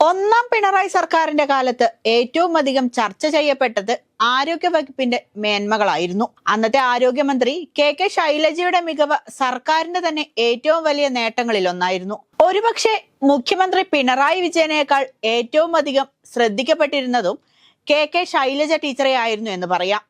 ഒന്നാം പിണറായി സർക്കാരിന്റെ കാലത്ത് ഏറ്റവും അധികം ചർച്ച ചെയ്യപ്പെട്ടത് ആരോഗ്യ വകുപ്പിന്റെ മേന്മകളായിരുന്നു. അന്നത്തെ ആരോഗ്യമന്ത്രി കെ ശൈലജയുടെ മികവ് സർക്കാരിന്റെ തന്നെ ഏറ്റവും വലിയ നേട്ടങ്ങളിൽ ഒന്നായിരുന്നു. ഒരുപക്ഷെ മുഖ്യമന്ത്രി പിണറായി വിജയനേക്കാൾ ഏറ്റവും അധികം ശ്രദ്ധിക്കപ്പെട്ടിരുന്നതും കെ ശൈലജ ടീച്ചറെ ആയിരുന്നു എന്ന് പറയാം.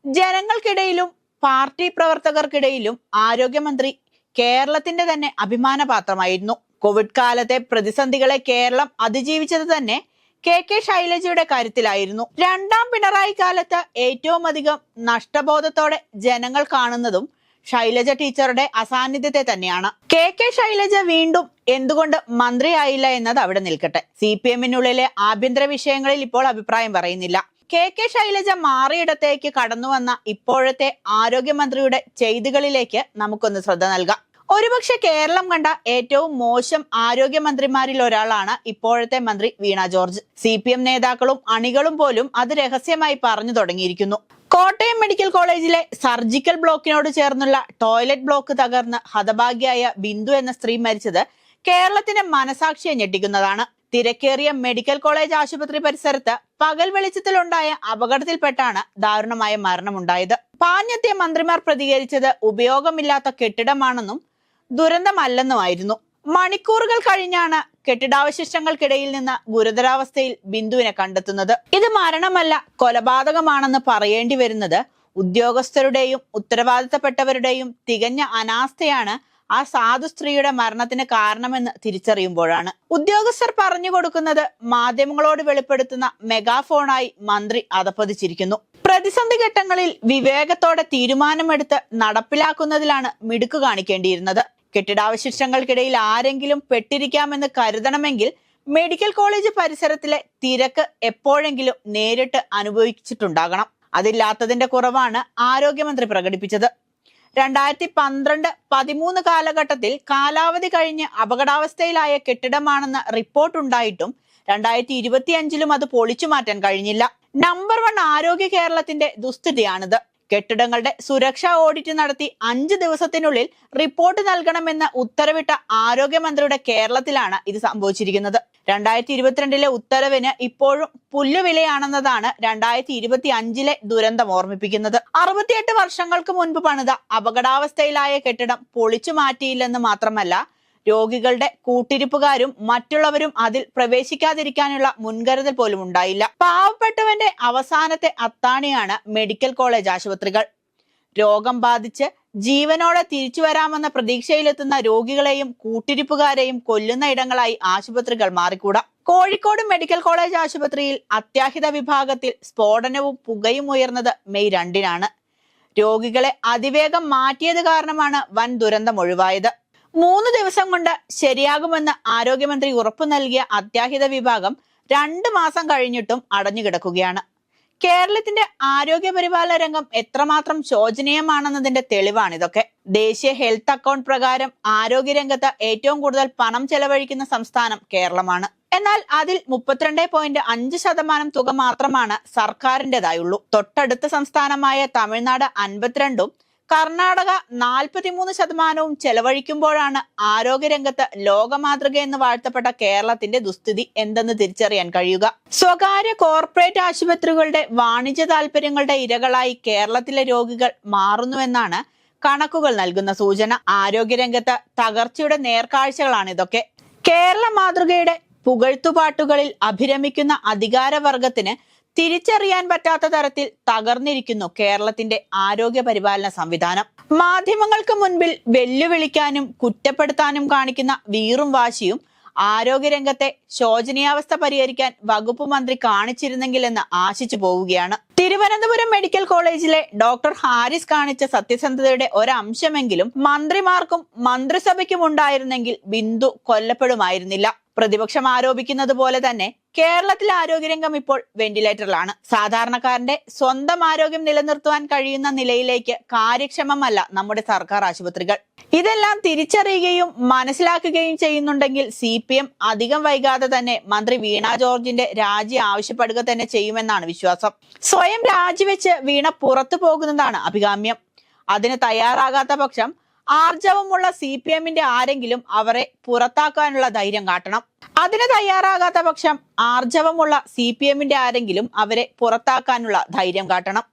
ജനങ്ങൾക്കിടയിലും പാർട്ടി പ്രവർത്തകർക്കിടയിലും ആരോഗ്യമന്ത്രി കേരളത്തിന്റെ തന്നെ അഭിമാനപാത്രമായിരുന്നു. കോവിഡ് കാലത്തെ പ്രതിസന്ധികളെ കേരളം അതിജീവിച്ചത് തന്നെ കെ ശൈലജയുടെ കാര്യത്തിലായിരുന്നു. രണ്ടാം പിണറായി കാലത്ത് ഏറ്റവും അധികം നഷ്ടബോധത്തോടെ ജനങ്ങൾ കാണുന്നതും ശൈലജ ടീച്ചറുടെ അസാന്നിധ്യത്തെ തന്നെയാണ്. കെ ശൈലജ വീണ്ടും എന്തുകൊണ്ട് മന്ത്രിയായില്ല എന്നത് അവിടെ നിൽക്കട്ടെ. CPM-നുള്ളിലെ ആഭ്യന്തര വിഷയങ്ങളിൽ ഇപ്പോൾ അഭിപ്രായം പറയുന്നില്ല. കെ ശൈലജ മാറിയിടത്തേക്ക് കടന്നു വന്ന ഇപ്പോഴത്തെ ആരോഗ്യമന്ത്രിയുടെ ചെയ്തികളിലേക്ക് നമുക്കൊന്ന് ശ്രദ്ധ നൽകാം. ഒരുപക്ഷെ കേരളം കണ്ട ഏറ്റവും മോശം ആരോഗ്യമന്ത്രിമാരിൽ ഒരാളാണ് ഇപ്പോഴത്തെ മന്ത്രി വീണ ജോർജ്. CPM നേതാക്കളും അണികളും പോലും അത് രഹസ്യമായി പറഞ്ഞു തുടങ്ങിയിരിക്കുന്നു. കോട്ടയം മെഡിക്കൽ കോളേജിലെ സർജിക്കൽ ബ്ലോക്കിനോട് ചേർന്നുള്ള ടോയ്ലറ്റ് ബ്ലോക്ക് തകർന്ന് ഹതഭാഗ്യയായ ബിന്ദു എന്ന സ്ത്രീ മരിച്ചത് കേരളത്തിന്റെ മനസാക്ഷിയെ ഞെട്ടിക്കുന്നതാണ്. തിരക്കേറിയ മെഡിക്കൽ കോളേജ് ആശുപത്രി പരിസരത്ത് പകൽ വെളിച്ചത്തിലുണ്ടായ അപകടത്തിൽപ്പെട്ടാണ് ദാരുണമായ മരണമുണ്ടായത്. പാഞ്ഞെത്തിയ മന്ത്രിമാർ പ്രതികരിച്ചത് ഉപയോഗമില്ലാത്ത കെട്ടിടമാണെന്നും ദുരന്തമല്ലെന്നുമായിരുന്നു. മണിക്കൂറുകൾ കഴിഞ്ഞാണ് കെട്ടിടാവശിഷ്ടങ്ങൾക്കിടയിൽ നിന്ന് ഗുരുതരാവസ്ഥയിൽ ബിന്ദുവിനെ കണ്ടെത്തുന്നത്. ഇത് മരണമല്ല, കൊലപാതകമാണെന്ന് പറയേണ്ടി വരുന്നത് ഉദ്യോഗസ്ഥരുടെയും ഉത്തരവാദിത്തപ്പെട്ടവരുടെയും തികഞ്ഞ അനാസ്ഥയാണ് ആ സാധു സ്ത്രീയുടെ മരണത്തിന് കാരണമെന്ന് തിരിച്ചറിയുമ്പോഴാണ്. ഉദ്യോഗസ്ഥർ പറഞ്ഞു കൊടുക്കുന്നത് മാധ്യമങ്ങളോട് വെളിപ്പെടുത്തുന്ന മെഗാഫോണായി മന്ത്രി അധപ്പതിച്ചിരിക്കുന്നു. പ്രതിസന്ധി ഘട്ടങ്ങളിൽ വിവേകത്തോടെ തീരുമാനമെടുത്ത് നടപ്പിലാക്കുന്നതിലാണ് മിടുക്ക് കാണിക്കേണ്ടിയിരുന്നത്. കെട്ടിടാവശിഷ്ടങ്ങൾക്കിടയിൽ ആരെങ്കിലും പെട്ടിരിക്കാമെന്ന് കരുതണമെങ്കിൽ മെഡിക്കൽ കോളേജ് പരിസരത്തിലെ തിരക്ക് എപ്പോഴെങ്കിലും നേരിട്ട് അനുഭവിച്ചിട്ടുണ്ടാകണം. അതില്ലാത്തതിന്റെ കുറവാണ് ആരോഗ്യമന്ത്രി പ്രകടിപ്പിച്ചത്. 2012-13 കാലഘട്ടത്തിൽ കാലാവധി കഴിഞ്ഞ് അപകടാവസ്ഥയിലായ കെട്ടിടമാണെന്ന് റിപ്പോർട്ടുണ്ടായിട്ടും 2025-ലും അത് പൊളിച്ചു മാറ്റാൻ കഴിഞ്ഞില്ല. നമ്പർ 1 ആരോഗ്യ കേരളത്തിന്റെ ദുസ്ഥിതിയാണിത്. കെട്ടിടങ്ങളുടെ സുരക്ഷാ ഓഡിറ്റ് നടത്തി 5 ദിവസത്തിനുള്ളിൽ റിപ്പോർട്ട് നൽകണമെന്ന് ഉത്തരവിട്ട ആരോഗ്യമന്ത്രിയുടെ കേരളത്തിലാണ് ഇത് സംഭവിച്ചിരിക്കുന്നത്. 2022-ലെ ഉത്തരവിന് ഇപ്പോഴും പുല്ലുവിലയാണെന്നതാണ് 2025-ലെ ദുരന്തം ഓർമ്മിപ്പിക്കുന്നത്. 68 വർഷങ്ങൾക്ക് മുൻപ് പണിത അപകടാവസ്ഥയിലായ കെട്ടിടം പൊളിച്ചു മാറ്റിയില്ലെന്ന് മാത്രമല്ല, രോഗികളുടെ കൂട്ടിരിപ്പുകാരും മറ്റുള്ളവരും അതിൽ പ്രവേശിക്കാതിരിക്കാനുള്ള മുൻകരുതൽ പോലും ഉണ്ടായില്ല. പാവപ്പെട്ടവന്റെ അവസാനത്തെ അത്താണിയാണ് മെഡിക്കൽ കോളേജ് ആശുപത്രികൾ. രോഗം ബാധിച്ച് ജീവനോടെ തിരിച്ചു വരാമെന്ന പ്രതീക്ഷയിലെത്തുന്ന രോഗികളെയും കൂട്ടിരിപ്പുകാരെയും കൊല്ലുന്ന ഇടങ്ങളായി ആശുപത്രികൾ മാറിക്കൂടാ. കോഴിക്കോട് മെഡിക്കൽ കോളേജ് ആശുപത്രിയിൽ അത്യാഹിത വിഭാഗത്തിൽ സ്ഫോടനവും പുകയും ഉയർന്നത് മെയ് 2-നാണ്. രോഗികളെ അതിവേഗം മാറ്റിയത് കാരണമാണ് വൻ ദുരന്തം ഒഴിവായത്. 3 ദിവസം കൊണ്ട് ശരിയാകുമെന്ന് ആരോഗ്യമന്ത്രി ഉറപ്പു നൽകിയ അത്യാഹിത വിഭാഗം 2 മാസം കഴിഞ്ഞിട്ടും അടഞ്ഞുകിടക്കുകയാണ്. കേരളത്തിന്റെ ആരോഗ്യ പരിപാലന രംഗം എത്രമാത്രം ശോചനീയമാണെന്നതിന്റെ തെളിവാണിതൊക്കെ. ദേശീയ ഹെൽത്ത് അക്കൗണ്ട് പ്രകാരം ആരോഗ്യരംഗത്ത് ഏറ്റവും കൂടുതൽ പണം ചെലവഴിക്കുന്ന സംസ്ഥാനം കേരളമാണ്. എന്നാൽ അതിൽ 32.5% തുക മാത്രമാണ് സർക്കാരിൻ്റെതായുള്ളൂ. തൊട്ടടുത്ത സംസ്ഥാനമായ തമിഴ്നാട് 52%, കർണാടക 43% ചെലവഴിക്കുമ്പോഴാണ് ആരോഗ്യരംഗത്ത് ലോകമാതൃക എന്ന് വാഴ്ത്തപ്പെട്ട കേരളത്തിന്റെ ദുസ്ഥിതി എന്തെന്ന് തിരിച്ചറിയാൻ കഴിയുക. സ്വകാര്യ കോർപ്പറേറ്റ് ആശുപത്രികളുടെ വാണിജ്യ താല്പര്യങ്ങളുടെ ഇരകളായി കേരളത്തിലെ രോഗികൾ മാറുന്നുവെന്നാണ് കണക്കുകൾ നൽകുന്ന സൂചന. ആരോഗ്യരംഗത്ത് തകർച്ചയുടെ നേർക്കാഴ്ചകളാണ് ഇതൊക്കെ. കേരള മാതൃകയുടെ പുകഴ്ത്തുപാട്ടുകളിൽ അഭിരമിക്കുന്ന അധികാരവർഗത്തിന് തിരിച്ചറിയാൻ പറ്റാത്ത തരത്തിൽ തകർന്നിരിക്കുന്നു കേരളത്തിന്റെ ആരോഗ്യ പരിപാലന സംവിധാനം. മാധ്യമങ്ങൾക്ക് മുൻപിൽ വെല്ലുവിളിക്കാനും കുറ്റപ്പെടുത്താനും കാണിക്കുന്ന വീറും വാശിയും ആരോഗ്യരംഗത്തെ ശോചനീയാവസ്ഥ പരിഹരിക്കാൻ വകുപ്പ് മന്ത്രി കാണിച്ചിരുന്നെങ്കിലെന്ന് ആശിച്ചു പോവുകയാണ്. തിരുവനന്തപുരം മെഡിക്കൽ കോളേജിലെ ഡോക്ടർ ഹാരിസ് കാണിച്ച സത്യസന്ധതയുടെ ഒരംശമെങ്കിലും മന്ത്രിമാർക്കും മന്ത്രിസഭയ്ക്കും ഉണ്ടായിരുന്നെങ്കിൽ ബിന്ദു കൊല്ലപ്പെടുമായിരുന്നില്ല. പ്രതിപക്ഷം ആരോപിക്കുന്നത് പോലെ തന്നെ കേരളത്തിലെ ആരോഗ്യരംഗം ഇപ്പോൾ വെന്റിലേറ്ററിലാണ്. സാധാരണക്കാരന്റെ സ്വന്തം ആരോഗ്യം നിലനിർത്തുവാൻ കഴിയുന്ന നിലയിലേക്ക് കാര്യക്ഷമമല്ല നമ്മുടെ സർക്കാർ ആശുപത്രികൾ. ഇതെല്ലാം തിരിച്ചറിയുകയും മനസ്സിലാക്കുകയും ചെയ്യുന്നുണ്ടെങ്കിൽ CPM അധികം വൈകാതെ തന്നെ മന്ത്രി വീണ ജോർജിന്റെ രാജി ആവശ്യപ്പെടുക തന്നെ ചെയ്യുമെന്നാണ് വിശ്വാസം. സ്വയം രാജിവെച്ച് വീണ പുറത്തു പോകുന്നതാണ് അഭികാമ്യം. അതിന് തയ്യാറാകാത്ത പക്ഷം ആർജവമുള്ള CPM-ന്റെ ആരെങ്കിലും അവരെ പുറത്താക്കാനുള്ള ധൈര്യം കാട്ടണം. അതിന് തയ്യാറാകാത്ത പക്ഷം ആർജവമുള്ള CPM-ന്റെ ആരെങ്കിലും അവരെ പുറത്താക്കാനുള്ള ധൈര്യം കാട്ടണം.